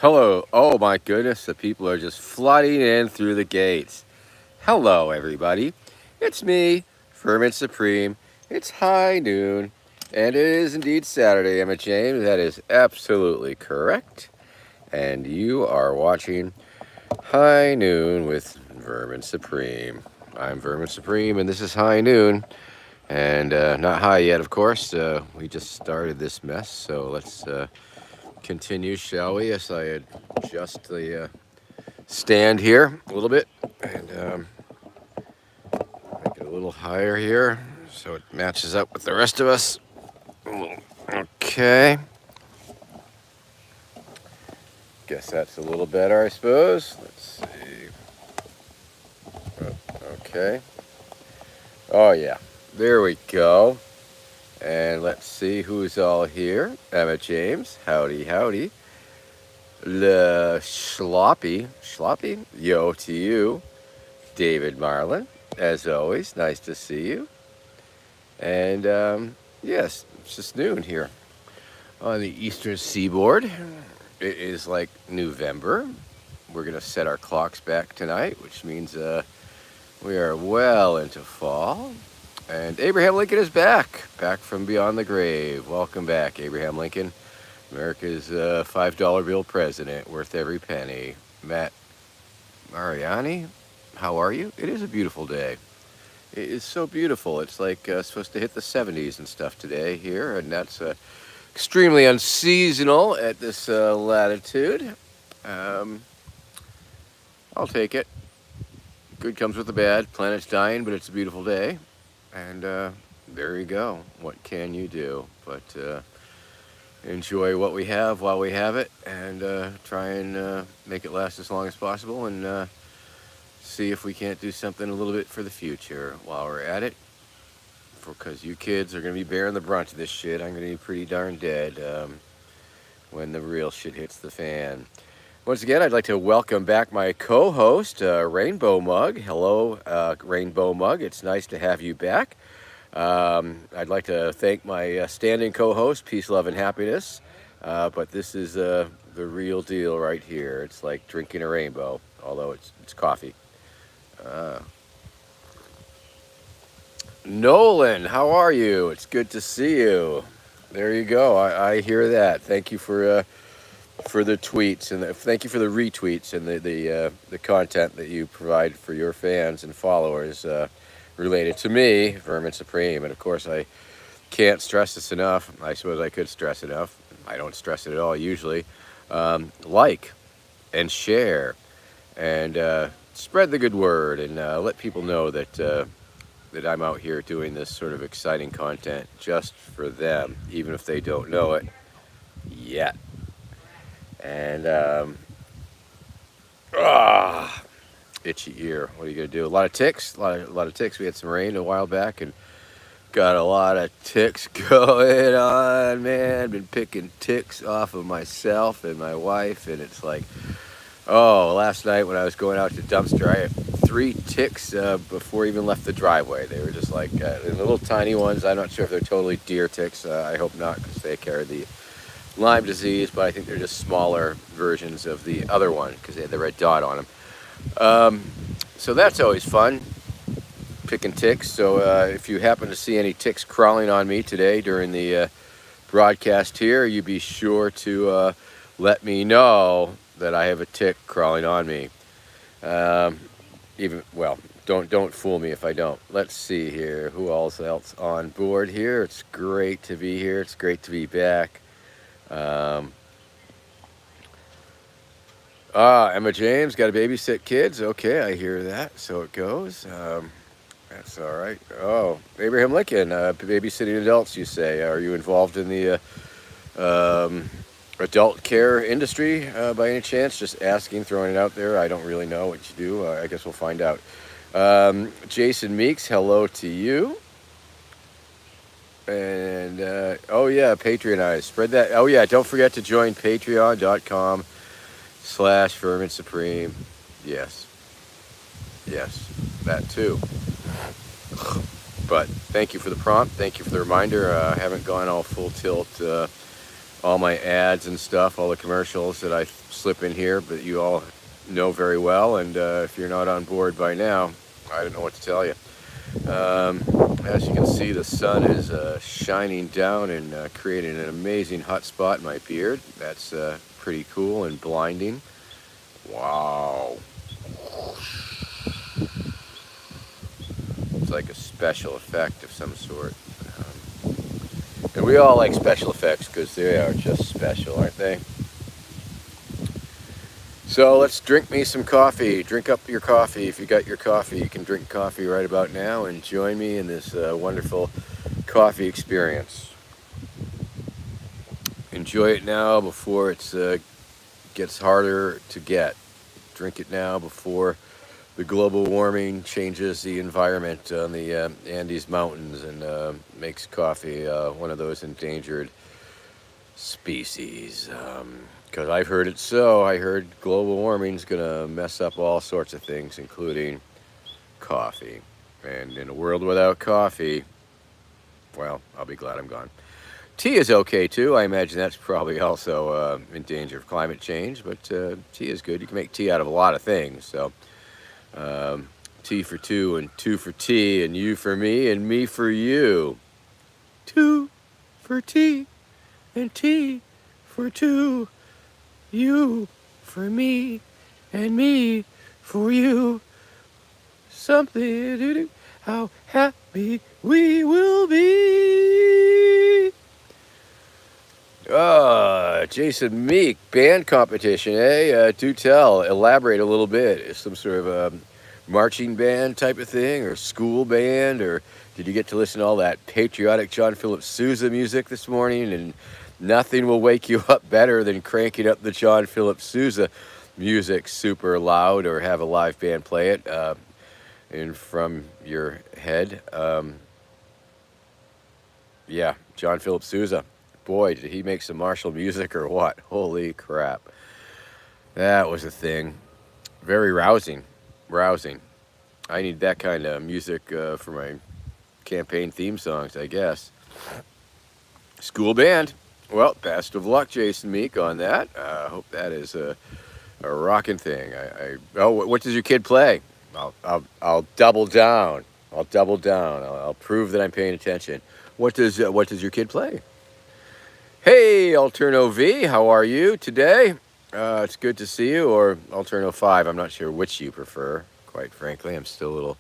Hello. Oh my goodness, the people are just flooding in through the gates. Hello, everybody. It's me, Vermin Supreme. It's high noon, and it is indeed Saturday, Emma James. That is absolutely correct. And you are watching High Noon with Vermin Supreme. I'm Vermin Supreme, and this is High Noon. And not high yet, of course. We just started this mess, so let's continue, shall we? Yes, I adjust the stand here a little bit and make it a little higher here so it matches up with the rest of us. Okay. Guess that's a little better, I suppose. Let's see. Okay. Oh, yeah. There we go. And let's see who's all here. Emma James. Howdy, howdy. Le Schloppy, yo to you. David Marlin, as always, nice to see you. And yes, it's just noon here on the eastern seaboard. It is like November. We're going to set our clocks back tonight, which means we are well into fall. And Abraham Lincoln is back from beyond the grave. Welcome back, Abraham Lincoln. America's $5 bill president, worth every penny. Matt Mariani, how are you? It is a beautiful day. It is so beautiful. It's like supposed to hit the 70s and stuff today here, and that's extremely unseasonal at this latitude. I'll take it. Good comes with the bad. Planet's dying, but it's a beautiful day. And there you go. What can you do but enjoy what we have while we have it, and try and make it last as long as possible, and see if we can't do something a little bit for the future while we're at it. Because you kids are going to be bearing the brunt of this shit. I'm going to be pretty darn dead when the real shit hits the fan. Once again, I'd like to welcome back my co-host, Rainbow Mug. Hello, Rainbow Mug. It's nice to have you back. I'd like to thank my standing co-host, Peace, Love, and Happiness. But this is the real deal right here. It's like drinking a rainbow, although it's coffee. Nolan, how are you? It's good to see you. There you go. I hear that. Thank you for the tweets, and thank you for the retweets and the content that you provide for your fans and followers related to me, Vermin Supreme. And of course, I can't stress this enough. I suppose I could stress enough. I don't stress it at all usually. Like and share and spread the good word, and let people know that I'm out here doing this sort of exciting content just for them, even if they don't know it yet. And itchy ear. What are you gonna do? A lot of ticks. A lot of ticks. We had some rain a while back and got a lot of ticks going on. Man, been picking ticks off of myself and my wife, and it's like, oh, last night when I was going out to dumpster, I had 3 ticks before I even left the driveway. They were just like little tiny ones. I'm not sure if they're totally deer ticks. I hope not, because they carry the Lyme disease, but I think they're just smaller versions of the other one because they had the red dot on them. So that's always fun, picking ticks. So if you happen to see any ticks crawling on me today during the broadcast here, you be sure to let me know that I have a tick crawling on me. Don't fool me if I don't. Let's see here. Who else on board here? It's great to be here. It's great to be back. Emma James, got to babysit kids. Okay, I hear that. So it goes. That's all right. Oh, Abraham Lincoln, babysitting adults, you say. Are you involved in the adult care industry by any chance? Just asking, throwing it out there. I don't really know what you do. I guess we'll find out. Jason Meeks, hello to you. And oh yeah, Patreonize. Spread that. Oh yeah, don't forget to join patreon.com/Vermin Supreme. Yes, that too. But thank you for the prompt. Thank you for the reminder. I haven't gone all full tilt all my ads and stuff, all the commercials that I slip in here, but you all know very well. And if you're not on board by now, I don't know what to tell you. As you can see, the sun is shining down and creating an amazing hot spot in my beard. That's pretty cool and blinding. Wow. It's like a special effect of some sort. And we all like special effects because they are just special, aren't they? So let's drink me some coffee. Drink up your coffee. If you got your coffee, you can drink coffee right about now and join me in this wonderful coffee experience. Enjoy it now before it gets harder to get. Drink it now before the global warming changes the environment on the Andes Mountains and makes coffee one of those endangered species. Because I've heard it so. I heard global warming's going to mess up all sorts of things, including coffee. And in a world without coffee, well, I'll be glad I'm gone. Tea is okay, too. I imagine that's probably also in danger of climate change, but tea is good. You can make tea out of a lot of things, so... tea for two and two for tea and you for me and me for you. Two for tea and tea for two. You for me and me for you. Something to do. How happy we will be. Jason Meek, band competition, eh? Do tell, elaborate a little bit. Is some sort of a marching band type of thing, or school band, or did you get to listen to all that patriotic John Philip Sousa music this morning? And nothing will wake you up better than cranking up the John Philip Sousa music super loud, or have a live band play it in from your head. Yeah, John Philip Sousa. Boy, did he make some martial music or what? Holy crap. That was a thing. Very rousing. Rousing. I need that kind of music for my campaign theme songs, I guess. School band. Well, best of luck, Jason Meek, on that. I hope that is a rocking thing. Oh, what does your kid play? I'll double down. I'll double down. I'll prove that I'm paying attention. What does your kid play? Hey, Alterno V, how are you today? It's good to see you, or Alterno 5. I'm not sure which you prefer, quite frankly. I'm still a little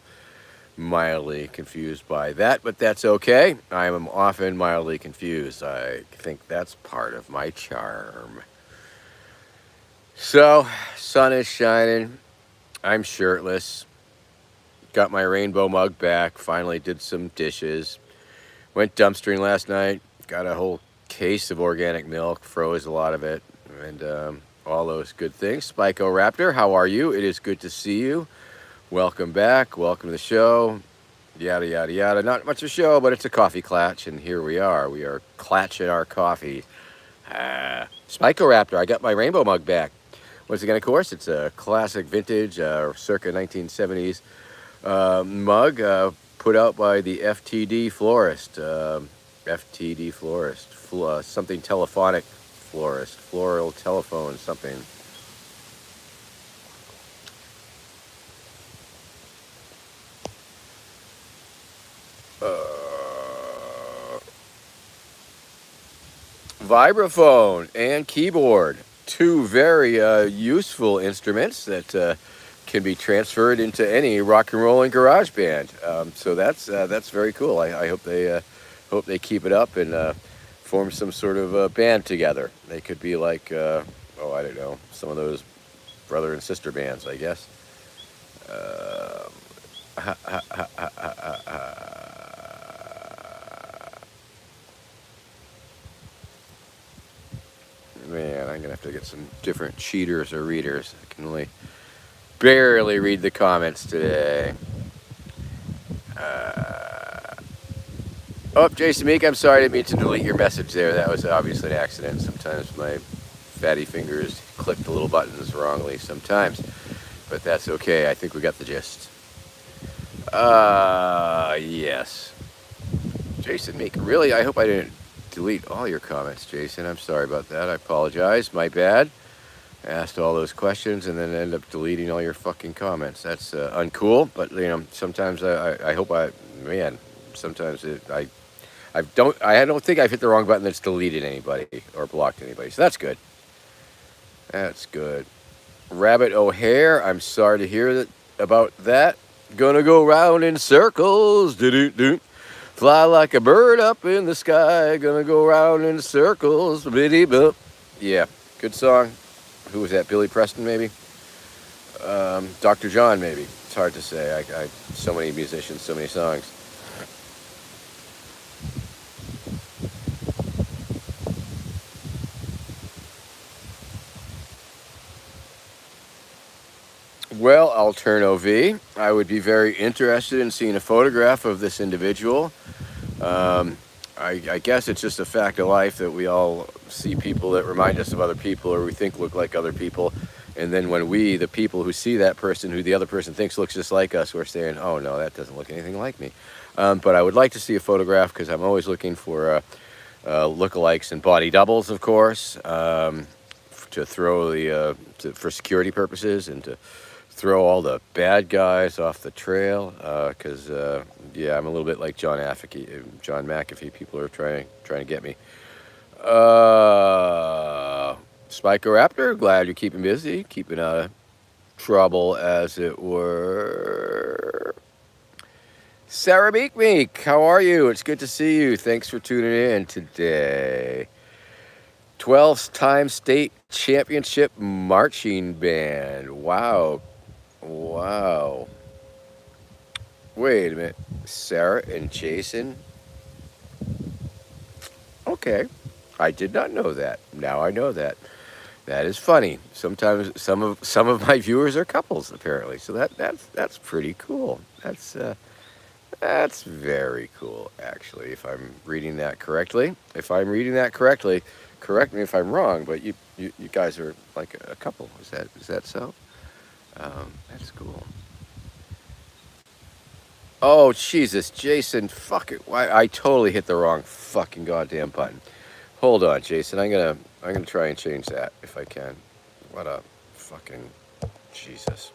mildly confused by that, but that's okay. I am often mildly confused. I think that's part of my charm. So, sun is shining. I'm shirtless. Got my rainbow mug back. Finally did some dishes. Went dumpstering last night. Got a whole case of organic milk, froze a lot of it, and all those good things. Spyco Raptor, how are you? It is good to see you. Welcome back. Welcome to the show. Yada, yada, yada. Not much of a show, but it's a coffee clatch, and here we are. We are clatching our coffee. Spyco Raptor, I got my rainbow mug back. Once again, of course, it's a classic vintage, circa 1970s mug put out by the FTD florist. FTD florist, something telephonic florist, floral telephone, something. Vibraphone and keyboard, two very useful instruments that can be transferred into any rock and roll and garage band. So that's very cool. I hope they keep it up and form some sort of band together. They could be like, I don't know, some of those brother and sister bands, I guess. Man, I'm going to have to get some different cheaters or readers. I can only barely read the comments today. Oh, Jason Meek, I'm sorry, I didn't mean to delete your message there. That was obviously an accident. Sometimes my fatty fingers click the little buttons wrongly sometimes. But that's okay. I think we got the gist. Yes. Jason Meek, really? I hope I didn't delete all your comments, Jason. I'm sorry about that. I apologize. My bad. I asked all those questions and then end up deleting all your fucking comments. That's uncool. But sometimes I hope man. Sometimes I don't think I've hit the wrong button that's deleted anybody or blocked anybody. So that's good. That's good. Rabbit O'Hare, I'm sorry to hear about that. Gonna go round in circles. Do-do-do. Fly like a bird up in the sky. Gonna go round in circles. Biddy-bop. Yeah, good song. Who was that? Billy Preston, maybe? Dr. John, maybe. It's hard to say. So many musicians, so many songs. Well, Alterno V, I would be very interested in seeing a photograph of this individual. I guess it's just a fact of life that we all see people that remind us of other people or we think look like other people. And then when we, the people who see that person who the other person thinks looks just like us, we're saying, oh, no, that doesn't look anything like me. But I would like to see a photograph because I'm always looking for lookalikes and body doubles, of course, to throw for security purposes and to throw all the bad guys off the trail because yeah, I'm a little bit like John McAfee. People are trying to get me. Spikoraptor, glad you're keeping busy, keeping out of trouble, as it were. Sarah Meek, how are you? It's good to see you. Thanks for tuning in today. 12th-time state championship marching band. Wow. Wait a minute. Sarah and Jason? Okay. I did not know that. Now I know that. That is funny. Sometimes some of my viewers are couples, apparently. So that's pretty cool. That's very cool, actually, if I'm reading that correctly. If I'm reading that correctly, correct me if I'm wrong, but you guys are like a couple. Is that so? That's cool. Oh, Jesus, Jason, fuck it. Why I totally hit the wrong fucking goddamn button. Hold on, Jason. I'm gonna try and change that if I can. What a fucking Jesus.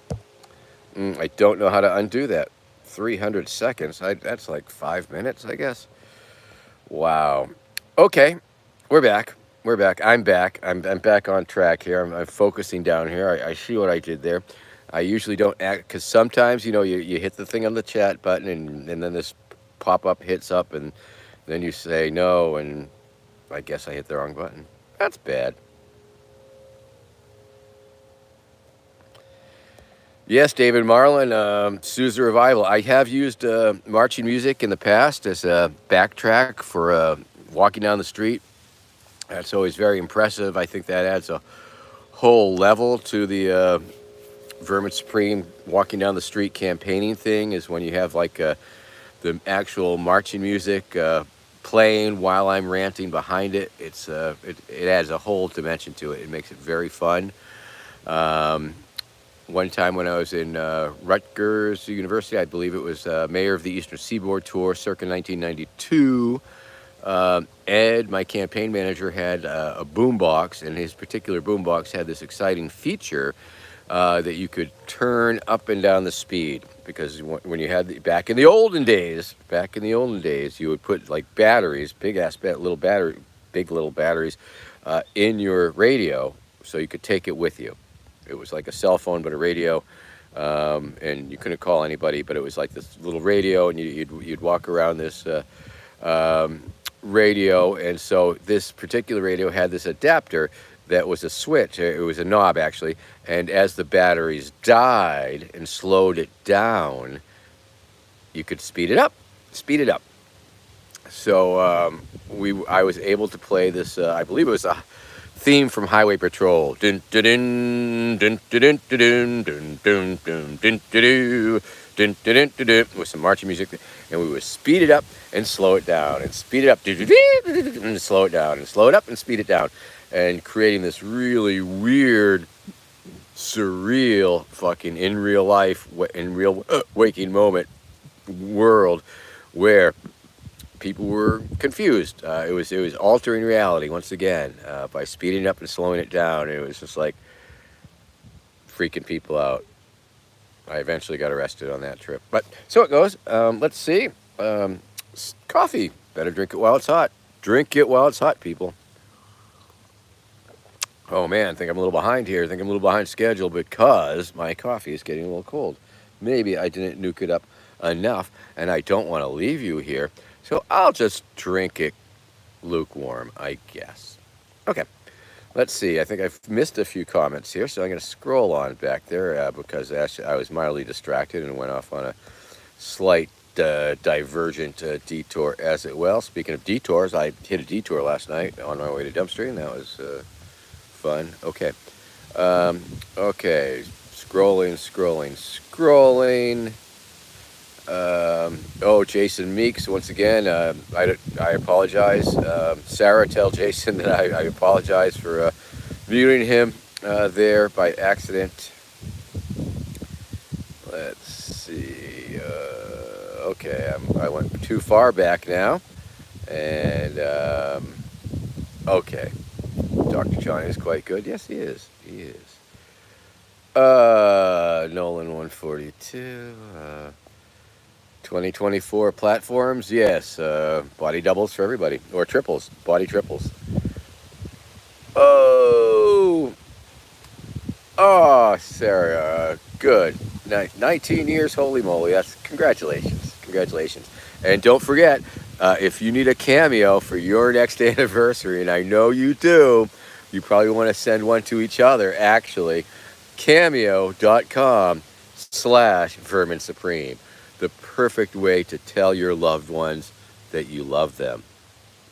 I don't know how to undo that. 300 seconds. That's like 5 minutes, I guess. Wow. Okay, we're back. I'm back. I'm back on track here. I'm focusing down here. I see what I did there. I usually don't act because sometimes you hit the thing on the chat button and then this pop-up hits up and then you say no and I guess I hit the wrong button. That's bad. Yes, David Marlin, Sousa Revival. I have used marching music in the past as a backtrack for walking down the street. That's always very impressive. I think that adds a whole level to the Vermin Supreme walking down the street campaigning thing, is when you have like the actual marching music playing while I'm ranting behind it. It adds a whole dimension to it. It makes it very fun. One time when I was in Rutgers University, I believe it was Mayor of the Eastern Seaboard Tour, circa 1992, Ed, my campaign manager, had a boombox, and his particular boombox had this exciting feature that you could turn up and down the speed, because when you had back in the olden days, you would put like batteries, big little batteries in your radio, so you could take it with you. It was like a cell phone, but a radio, and you couldn't call anybody. But it was like this little radio, and you'd walk around this radio. And so this particular radio had this adapter that was a switch. It was a knob, actually. And as the batteries died and slowed it down, you could speed it up. So I was able to play this. I believe it was a theme from Highway Patrol. Dun dun dun dun dun dun dun dun dun dun dun dun dun with some marching music, and we would speed it up and slow it down, and speed it up and slow it down, and slow it up and speed it down, and creating this really weird, surreal, fucking in real life, in real waking moment world where people were confused. It was altering reality once again by speeding up and slowing it down. It was just like freaking people out. I eventually got arrested on that trip, but so it goes. Let's see. Coffee. Better drink it while it's hot. Drink it while it's hot, people. Oh man, I think I'm a little behind here. I think I'm a little behind schedule because my coffee is getting a little cold. Maybe I didn't nuke it up enough, and I don't want to leave you here, so I'll just drink it lukewarm, I guess. Okay, let's see. I think I've missed a few comments here, so I'm going to scroll on back there because actually I was mildly distracted and went off on a slight divergent detour as it well. Speaking of detours, I hit a detour last night on my way to dumpstering, and that was fun. Okay. Okay. Scrolling. Oh, Jason Meeks, once again, I apologize. Sarah, tell Jason that I apologize for muting him there by accident. Let's see. Okay, I went too far back now. And, okay. Dr. John is quite good. Yes, he is. He is. Nolan 142. 2024 platforms. Yes. Body doubles for everybody. Or triples. Body triples. Oh. Oh, Sarah. Good. 19 years. Holy moly. That's congratulations. Congratulations. And don't forget, if you need a cameo for your next anniversary, and I know you do, you probably want to send one to each other, actually. Cameo.com/Vermin Supreme. The perfect way to tell your loved ones that you love them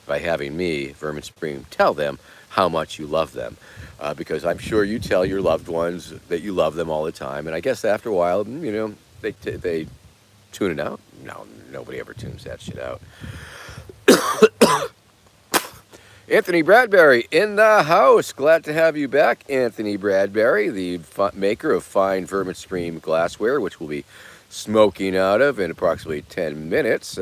by having me, Vermin Supreme, tell them how much you love them. Because I'm sure you tell your loved ones that you love them all the time. And I guess after a while, they tune it out. No, nobody ever tunes that shit out. Anthony Bradbury in the house. Glad to have you back, Anthony Bradbury, the maker of fine Vermin Supreme glassware, which we'll be smoking out of in approximately 10 minutes.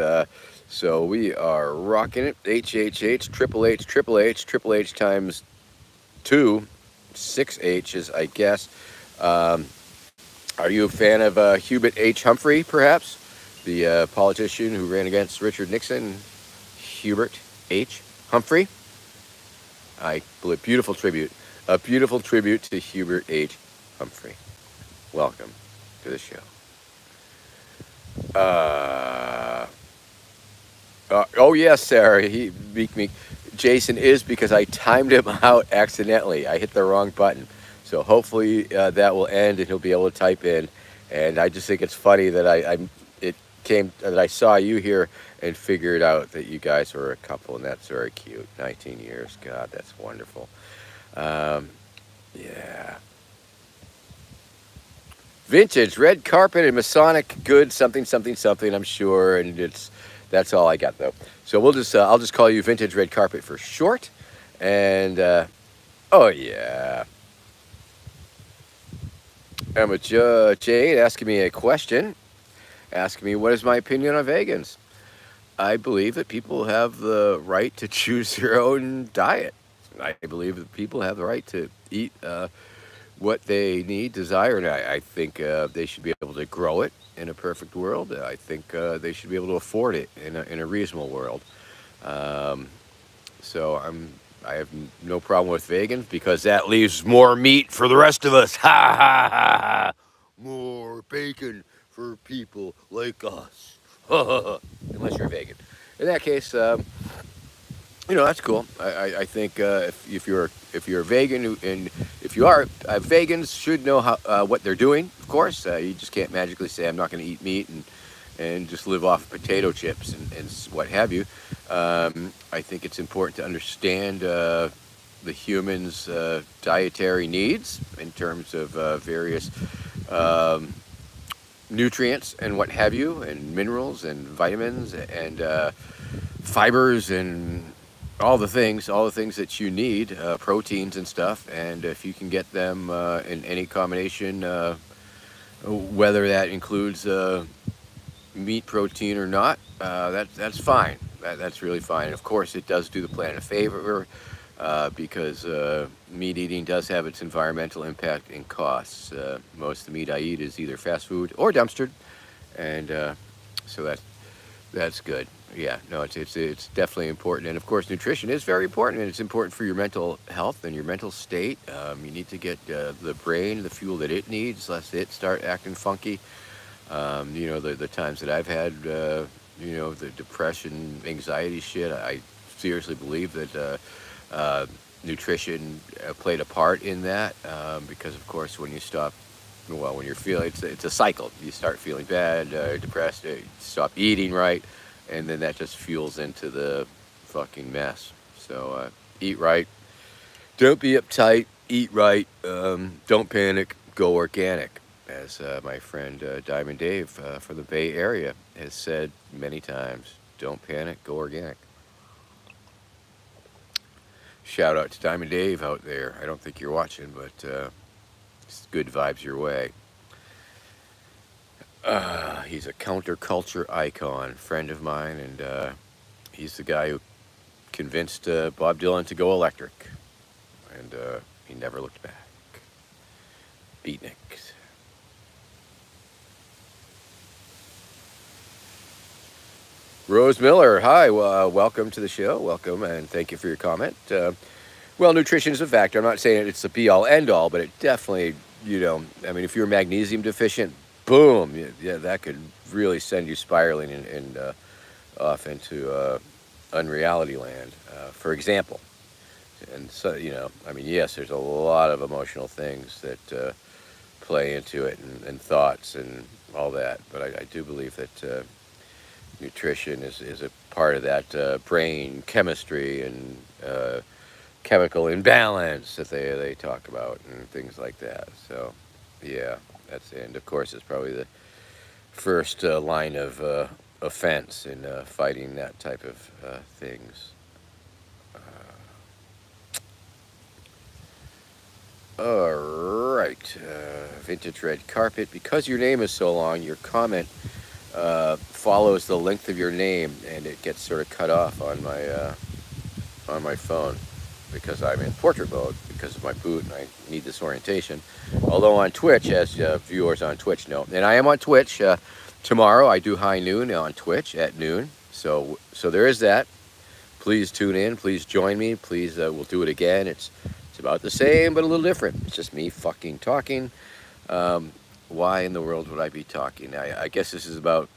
So we are rocking it. HHH, Triple H, Triple H, Triple H times 2, 6 H's, I guess. Are you a fan of Hubert H. Humphrey, perhaps? The politician who ran against Richard Nixon, Hubert H. Humphrey? I believe beautiful tribute. A beautiful tribute to Hubert H. Humphrey. Welcome to the show. Oh yes, Sarah. Jason is because I timed him out accidentally. I hit the wrong button. So hopefully that will end and he'll be able to type in. And I just think it's funny that I saw you here and figured out that you guys were a couple, and that's very cute. 19 years, God, that's wonderful. Yeah. Vintage, red carpet and Masonic good something, I'm sure, and that's all I got though. So I'll just call you Vintage Red Carpet for short. And oh yeah. Emma Jade asking me a question. Asking me what is my opinion on vegans. I believe that people have the right to choose their own diet. I believe that people have the right to eat what they need, desire, and I think they should be able to grow it in a perfect world. I think they should be able to afford it in a reasonable world. So I have no problem with vegans because that leaves more meat for the rest of us. Ha ha ha ha! More bacon for people like us. Unless you're a vegan. In that case, that's cool. I think if you're a vegan and if you are vegans should know what they're doing. Of course, you just can't magically say I'm not going to eat meat and just live off potato chips and what have you. I think it's important to understand the human's dietary needs in terms of various nutrients and what have you, and minerals and vitamins and fibers and all the things that you need, proteins and stuff. And if you can get them in any combination, whether that includes meat protein or not, that's fine. that's really fine. And of course, it does do the planet a favor because meat eating does have its environmental impact and costs. Most of the meat I eat is either fast food or dumpstered, and so that's good. Yeah, no, it's definitely important, and of course, nutrition is very important, and it's important for your mental health and your mental state. You need to get the brain the fuel that it needs, lest it start acting funky. The times that I've had, the depression, anxiety shit. I seriously believe that nutrition played a part in that because, of course, when you stop. Well, when you're feeling, it's a cycle. You start feeling bad, depressed, you stop eating right, and then that just fuels into the fucking mess. So eat right, don't be uptight, eat right, don't panic, go organic, as my friend Diamond Dave from the Bay Area has said many times. Don't panic, go organic. Shout out to Diamond Dave out there. I don't think you're watching, but it's good vibes your way. He's a counterculture icon, friend of mine, and he's the guy who convinced Bob Dylan to go electric, and he never looked back. Beatniks. Rose Miller, hi, welcome to the show, welcome, and thank you for your comment. Well, nutrition is a factor. I'm not saying it's the be-all, end-all, but it definitely, if you're magnesium deficient, boom, yeah, that could really send you spiraling and off into unreality land, for example. And so, yes, there's a lot of emotional things that play into it and thoughts and all that, but I do believe that nutrition is a part of that brain chemistry and chemical imbalance that they talk about and things like that. So, yeah, and of course it's probably the first line of offense in fighting that type of things. All right, vintage red carpet. Because your name is so long, your comment follows the length of your name, and it gets sort of cut off on my phone because I'm in portrait mode because of my boot and I need this orientation. Although on Twitch, as viewers on Twitch know, and I am on Twitch tomorrow. I do high noon on Twitch at noon. So there is that. Please tune in. Please join me. Please, we'll do it again. It's about the same, but a little different. It's just me fucking talking. Why in the world would I be talking? I guess this is about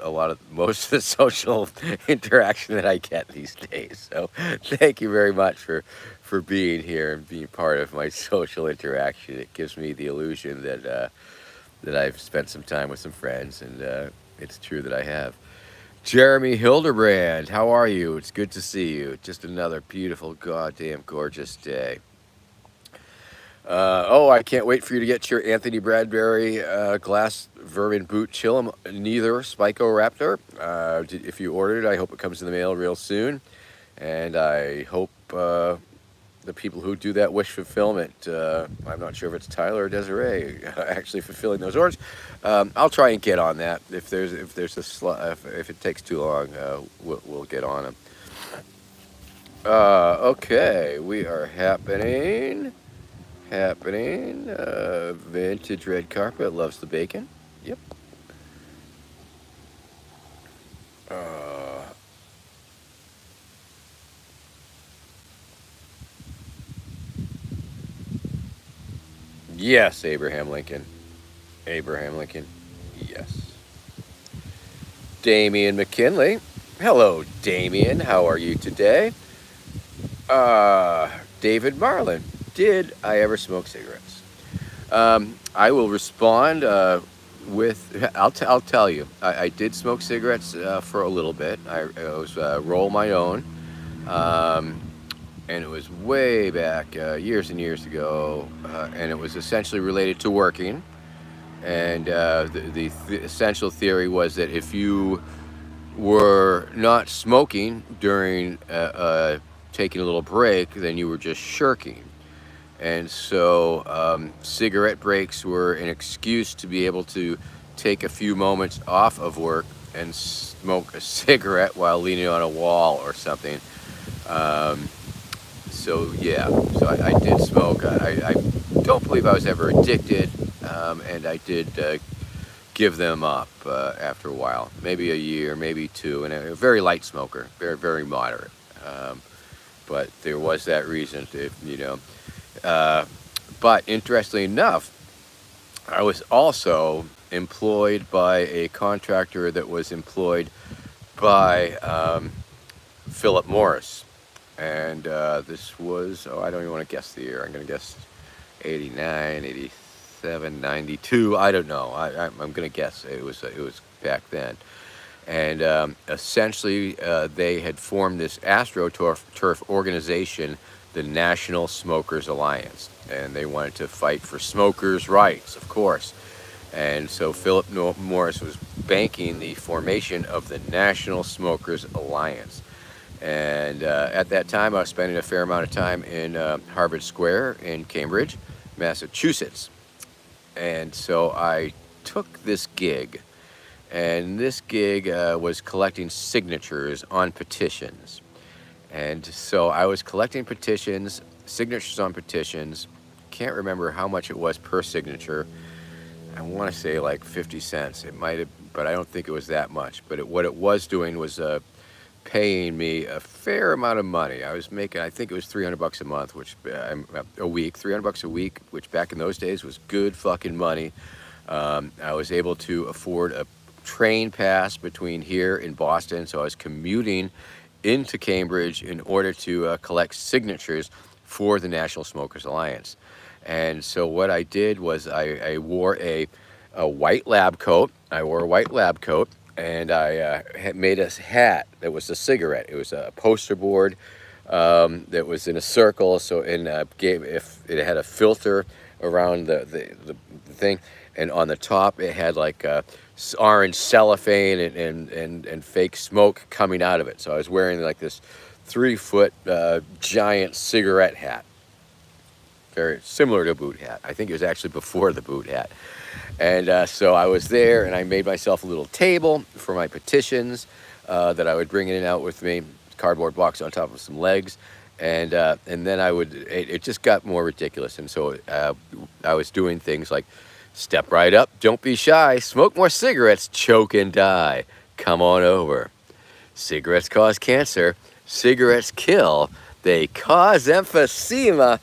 most of the social interaction that I get these days. So thank you very much for being here and being part of my social interaction. It gives me the illusion that I've spent some time with some friends, and it's true that I have. Jeremy Hildebrand, how are you? It's good to see you. Just another beautiful, goddamn gorgeous day. I can't wait for you to get your Anthony Bradbury glass Vermin boot chill. Neither Spyco Raptor. If you ordered it, I hope it comes in the mail real soon. And I hope the people who do that wish fulfillment, I'm not sure if it's Tyler or Desiree actually fulfilling those orders. I'll try and get on that. If it takes too long, we'll get on them. Okay, we are happening. Vintage red carpet loves the bacon. Yep. Yes, Abraham Lincoln. Yes. Damian McKinley. Hello, Damian. How are you today? David Marlin. Did I ever smoke cigarettes? I will respond with. I'll tell you. I did smoke cigarettes for a little bit. I was roll my own, and it was way back years and years ago, and it was essentially related to working. And the essential theory was that if you were not smoking during taking a little break, then you were just shirking. And so cigarette breaks were an excuse to be able to take a few moments off of work and smoke a cigarette while leaning on a wall or something. Um, so yeah, so I did smoke. I don't believe I was ever addicted, and I did give them up after a while, maybe a year, maybe two, and a very light smoker, very moderate. Um, but there was that reason to, Uh, but interestingly enough, I was also employed by a contractor that was employed by Philip Morris. And this was, oh, I don't even want to guess the year. I'm going to guess 89, 87, 92. I don't know. I'm going to guess it was back then. And essentially, they had formed this AstroTurf organization, the National Smokers Alliance. And they wanted to fight for smokers' rights, of course. And so Philip Morris was banking the formation of the National Smokers Alliance. And at that time, I was spending a fair amount of time in Harvard Square in Cambridge, Massachusetts. And so I took this gig, and this gig was collecting signatures on petitions. And so I was collecting petitions, signatures on petitions. Can't remember how much it was per signature. I want to say like 50 cents. It might have, but I don't think it was that much. But what it was doing was paying me a fair amount of money. I was making, I think it was $300 a month, which a week, $300 a week, which back in those days was good fucking money. I was able to afford a train pass between here and Boston, so I was commuting into Cambridge in order to collect signatures for the National Smokers Alliance. And so what I did was I wore a white lab coat. I wore a white lab coat, and I had made a hat that was a cigarette. It was a poster board that was in a circle. So if it had a filter around the thing, and on the top it had like orange cellophane and fake smoke coming out of it. So I was wearing like this 3-foot giant cigarette hat, very similar to a boot hat. I think it was actually before the boot hat. And so I was there, and I made myself a little table for my petitions that I would bring in and out with me, cardboard box on top of some legs. And then it just got more ridiculous. And so I was doing things like, step right up, don't be shy, smoke more cigarettes, choke and die. Come on over. Cigarettes cause cancer. Cigarettes kill. They cause emphysema,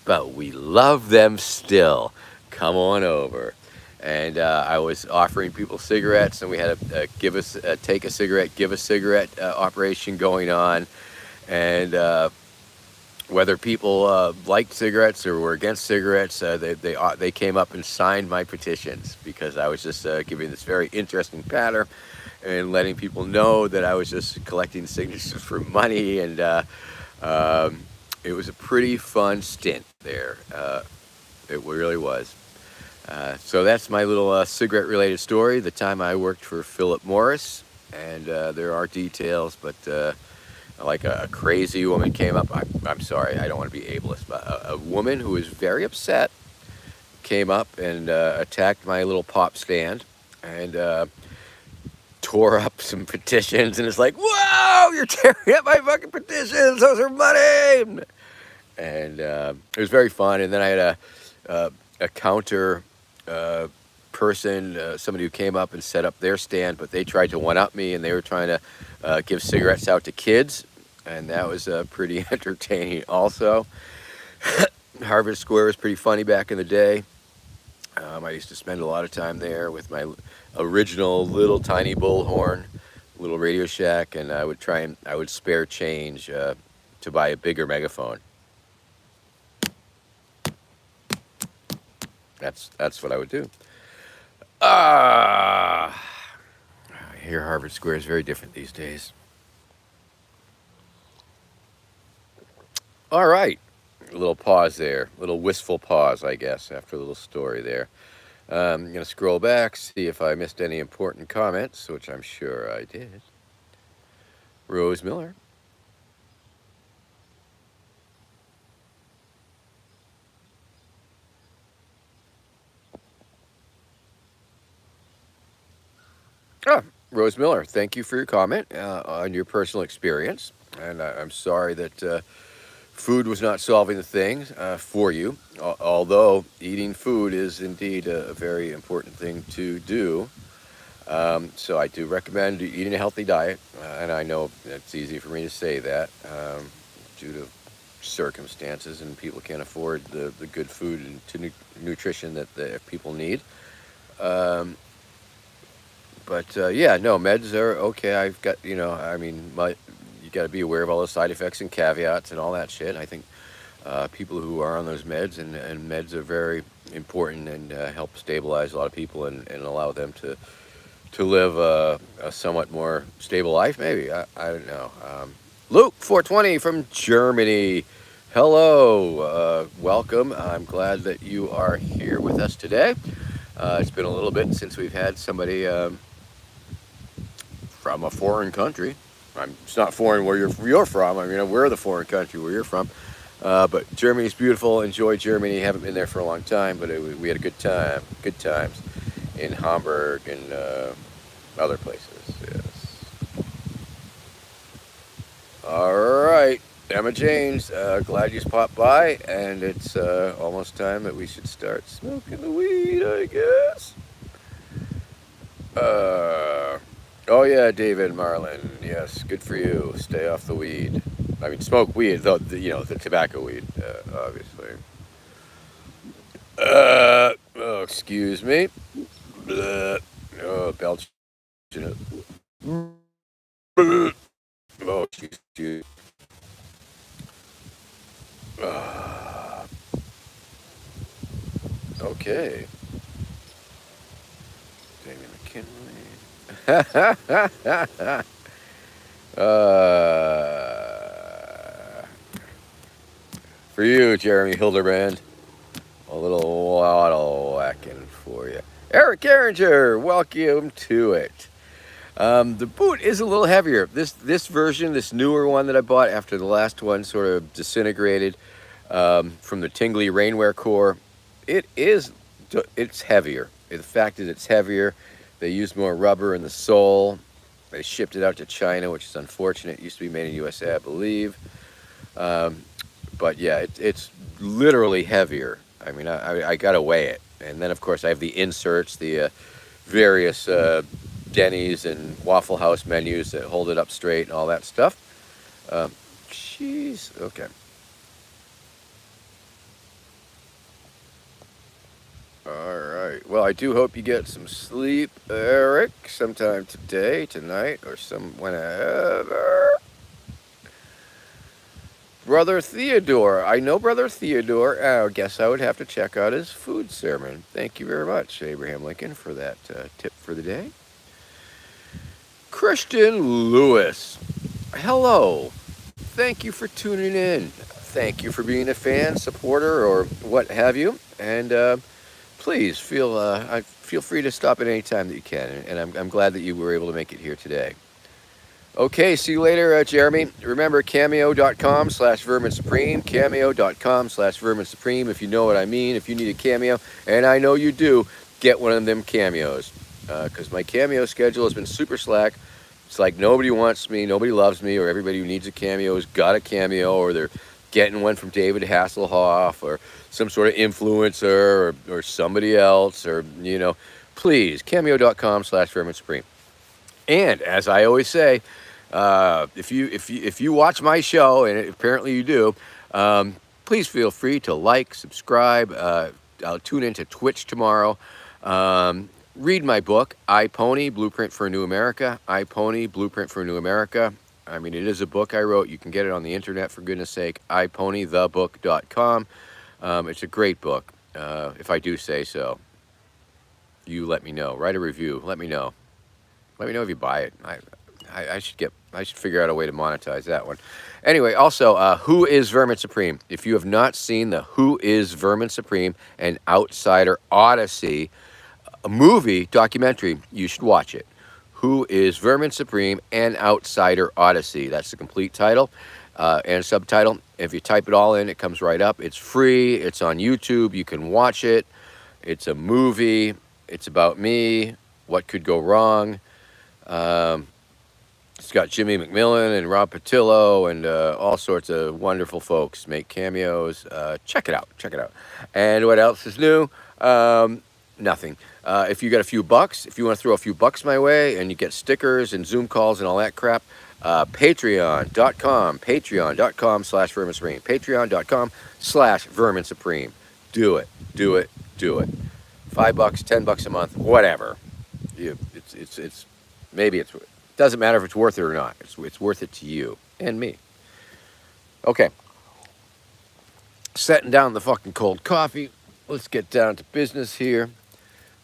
but we love them still. Come on over. And I was offering people cigarettes, and we had a take a cigarette, give a cigarette operation going on. And whether people liked cigarettes or were against cigarettes, they came up and signed my petitions, because I was just giving this very interesting pattern and letting people know that I was just collecting signatures for money. And it was a pretty fun stint there. It really was. So that's my little cigarette-related story. The time I worked for Philip Morris, and there are details, but like a crazy woman came up. I'm sorry, I don't want to be ableist, but a woman who was very upset came up and attacked my little pop stand and tore up some petitions, and it's like, whoa, you're tearing up my fucking petitions, those are money. And it was very fun. And then I had a counter person, somebody who came up and set up their stand, but they tried to one-up me, and they were trying to give cigarettes out to kids, and that was pretty entertaining also. Harvard Square was pretty funny back in the day. I used to spend a lot of time there with my original little tiny bullhorn, little Radio Shack, and I would spare change to buy a bigger megaphone. That's what I would do. I hear Harvard Square is very different these days. All right, a little pause there, a little wistful pause, I guess, after a little story there. I'm going to scroll back, see if I missed any important comments, which I'm sure I did. Rose Miller. Oh, Rose Miller, thank you for your comment on your personal experience. And I'm sorry that food was not solving the thing for you, although eating food is indeed a very important thing to do. So I do recommend eating a healthy diet, and I know it's easy for me to say that due to circumstances and people can't afford the good food and nutrition that the people need. Um, but yeah, no, meds are okay. I've got, I mean, you got to be aware of all the side effects and caveats and all that shit. I think people who are on those meds and meds are very important and help stabilize a lot of people and allow them to live a somewhat more stable life, maybe. I don't know. Luke 420 from Germany. Hello, welcome. I'm glad that you are here with us today. It's been a little bit since we've had somebody from a foreign country. It's not foreign where you're from. I mean, we're the foreign country where you're from. But Germany's beautiful. Enjoy Germany. Haven't been there for a long time, but we had a good time. Good times in Hamburg and other places. Yes. All right, Emma James. Glad you popped by, and it's almost time that we should start smoking the weed, I guess. Oh yeah, David Marlin. Yes, good for you. Stay off the weed. I mean, smoke weed, though. The tobacco weed, obviously. Oh, excuse me. Oh, Belgian. Oh, excuse. Okay. Damien McKinley. For you, Jeremy Hildebrand. A little waddle whacking for you. Eric Carringer, welcome to it. The boot is a little heavier. This version, this newer one that I bought after the last one sort of disintegrated from the Tingley Rainwear core, it's heavier. The fact is it's heavier. They used more rubber in the sole. They shipped it out to China, which is unfortunate. It used to be made in USA, I believe. But yeah, it's literally heavier. I mean, I got to weigh it. And then, of course, I have the inserts, the various Denny's and Waffle House menus that hold it up straight and all that stuff. Jeez. Okay. All right. Well, I do hope you get some sleep, Eric, sometime today, tonight, or whenever. Brother Theodore. I know Brother Theodore. I guess I would have to check out his food sermon. Thank you very much, Abraham Lincoln, for that tip for the day. Christian Lewis. Hello. Thank you for tuning in. Thank you for being a fan, supporter, or what have you. And please feel free to stop at any time that you can. And I'm glad that you were able to make it here today. Okay, see you later, Jeremy. Remember, cameo.com/Vermin Supreme, cameo.com/Vermin Supreme, if you know what I mean. If you need a cameo, and I know you do, get one of them cameos. Because my cameo schedule has been super slack. It's like nobody wants me, nobody loves me, or everybody who needs a cameo has got a cameo, or they're getting one from David Hasselhoff, or some sort of influencer, or somebody else, or, please, cameo.com/Vermin Supreme. And as I always say, if you watch my show, and apparently you do, please feel free to like, subscribe. I'll tune into Twitch tomorrow. Read my book, I, Pony, Blueprint for a New America. I, Pony, Blueprint for a New America. I mean, it is a book I wrote. You can get it on the internet, for goodness sake. iPonythebook.com. It's a great book, if I do say so. You let me know. Write a review. Let me know. Let me know if you buy it. I should figure out a way to monetize that one. Anyway, also, Who is Vermin Supreme? If you have not seen the Who is Vermin Supreme, an Outsider Odyssey, a movie documentary, you should watch it. Who is Vermin Supreme, an Outsider Odyssey? That's the complete title and subtitle. If you type it all in, it comes right up. It's free. It's on YouTube. You can watch it. It's a movie. It's about me. What could go wrong? It's got Jimmy McMillan and Rob Patillo and all sorts of wonderful folks make cameos. Check it out. Check it out. And what else is new? Nothing. If you got a few bucks, if you want to throw a few bucks my way and you get stickers and Zoom calls and all that crap, patreon.com/Vermin Supreme. Patreon.com/Vermin Supreme. Do it. Do it. Do it. $5, $10 a month, whatever. It's maybe it's doesn't matter if it's worth it or not. It's worth it to you and me. Okay. Setting down the fucking cold coffee. Let's get down to business here.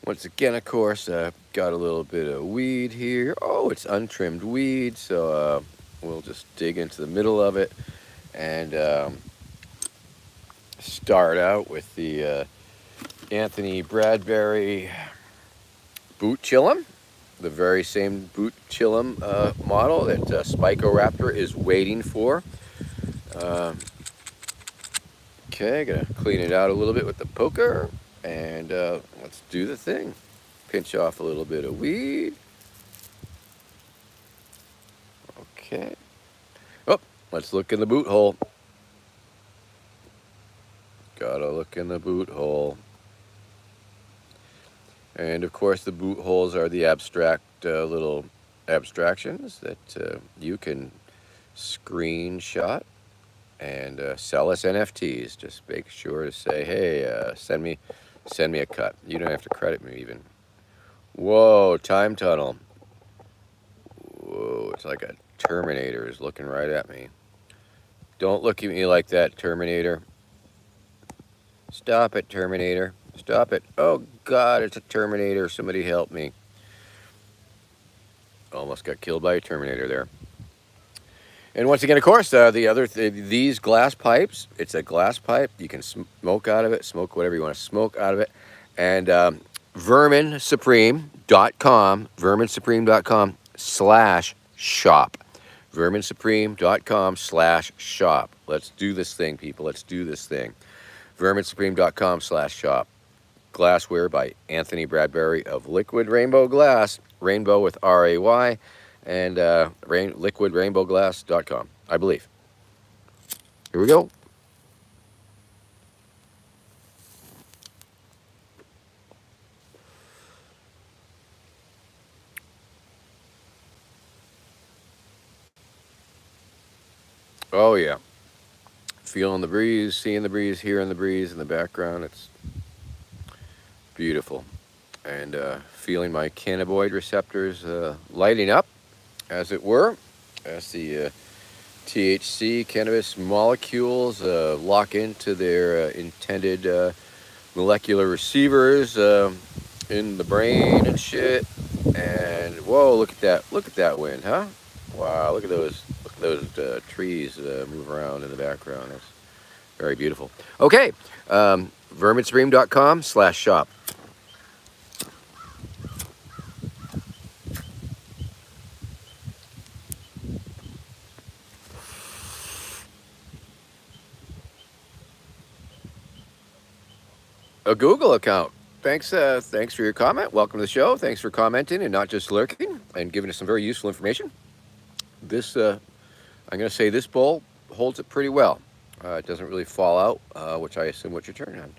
Once again, of course, got a little bit of weed here. Oh, it's untrimmed weed, so we'll just dig into the middle of it and start out with the Anthony Bradbury Boot Chillum, the very same Boot Chillum model that Spyco Raptor is waiting for. Okay, gonna clean it out a little bit with the poker, and let's do the thing. Pinch off a little bit of weed. Okay. Oh, let's look in the boot hole. Gotta look in the boot hole. And of course, the boot holes are the abstract little abstractions that you can screenshot and sell us NFTs. Just make sure to say, hey, send me a cut. You don't have to credit me even. Whoa, time tunnel. Whoa, it's like a Terminator is looking right at me. Don't look at me like that, Terminator. Stop it, Terminator. Stop it. Oh, God, it's a Terminator. Somebody help me. Almost got killed by a Terminator there. And once again, of course, these glass pipes, it's a glass pipe. You can smoke out of it, smoke whatever you want to smoke out of it. And verminsupreme.com, verminsupreme.com/shop. verminsupreme.com/shop. Let's do this thing, people. Let's do this thing. verminsupreme.com/shop. Glassware by Anthony Bradbury of Liquid Rainbow Glass, Rainbow with RAY, and liquidrainbowglass.com, I believe. Here we go. Oh, yeah. Feeling the breeze, seeing the breeze, hearing the breeze in the background. It's beautiful. And feeling my cannabinoid receptors lighting up, as it were, as the THC cannabis molecules lock into their intended molecular receivers in the brain and shit. And whoa, look at that! Look at that wind, huh? Wow, look at those trees move around in the background. That's very beautiful. Okay, verminsupreme.com/shop. A Google account. Thanks for your comment. Welcome to the show. Thanks for commenting and not just lurking and giving us some very useful information. This, I'm going to say this bowl holds it pretty well. It doesn't really fall out, which I assume what you're turning on.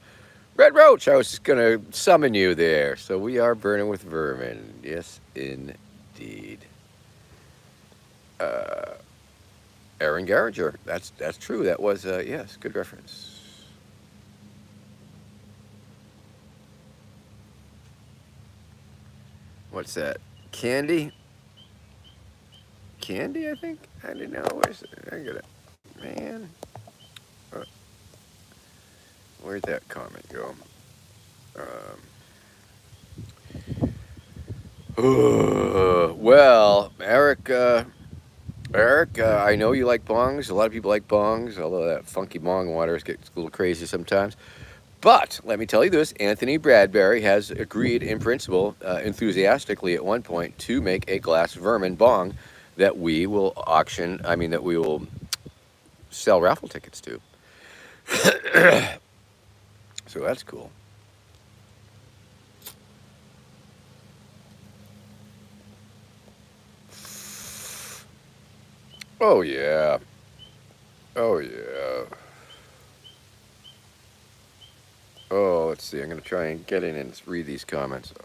Red Roach, I was just going to summon you there. So we are burning with vermin. Yes, indeed. Aaron Garringer. That's true. That was, yes, good reference. What's that? Candy? Candy, I think? I didn't know. Where's it? I got it. Man. Where'd that comment go? Well, Eric, I know you like bongs. A lot of people like bongs, although that funky bong water gets a little crazy sometimes. But let me tell you this, Anthony Bradbury has agreed in principle, enthusiastically at one point, to make a glass vermin bong that we will that we will sell raffle tickets to. So that's cool. Oh yeah. Oh yeah. Oh, let's see. I'm gonna try and get in and read these comments.